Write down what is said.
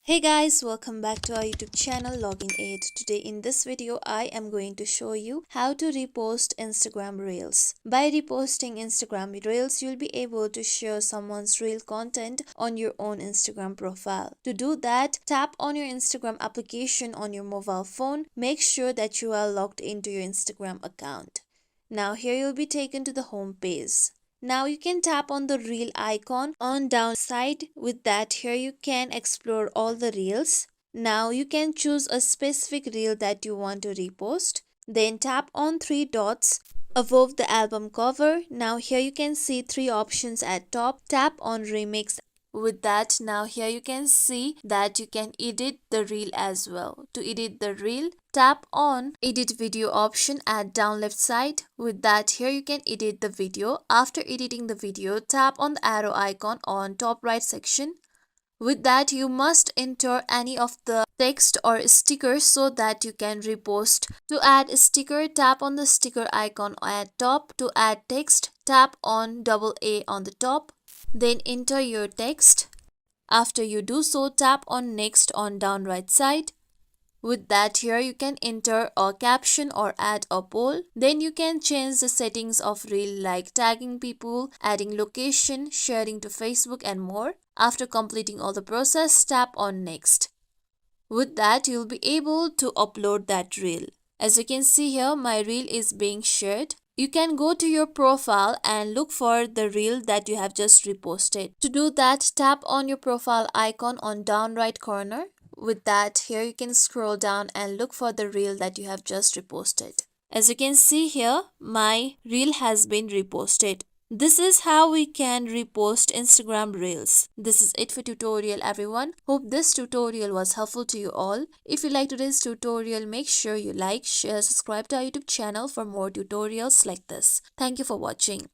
Hey guys, welcome back to our YouTube channel Login Aid. Today in this video I am going to show you how to repost Instagram Reels. By reposting Instagram Reels, you'll be able to share someone's reel content on your own Instagram profile. To do that, tap on your Instagram application on your mobile phone. Make sure that you are logged into your Instagram account. Now here you'll be taken to the home page. Now you can tap on the reel icon on down side. With that, here you can explore all the reels. Now you can choose a specific reel that you want to repost. Then tap on three dots above the album cover. Now here you can see three options at top. Tap on remix. With that, now here you can see that you can edit the reel as well. To edit the reel, tap on edit video option at down left side. With that, here you can edit the video. After editing the video, tap on the arrow icon on top right section. With that, you must enter any of the text or stickers so that you can repost. To add a sticker, tap on the sticker icon at top. To add text, tap on double A on the top. Then enter your text. After you do so, tap on next on down right side. With that, here you can enter a caption or add a poll. Then you can change the settings of reel like tagging people, adding location, sharing to Facebook and more. After completing all the process, tap on next. With that, you'll be able to upload that reel. As you can see here, my reel is being shared. You can go to your profile and look for the reel that you have just reposted. To do that, tap on your profile icon on down right corner. With that, here you can scroll down and look for the reel that you have just reposted. As you can see here, my reel has been reposted. This is how we can repost Instagram Reels. This is it for tutorial everyone. Hope this tutorial was helpful to you all. If you like today's tutorial, make sure you like, share, subscribe to our YouTube channel for more tutorials like this. Thank you for watching.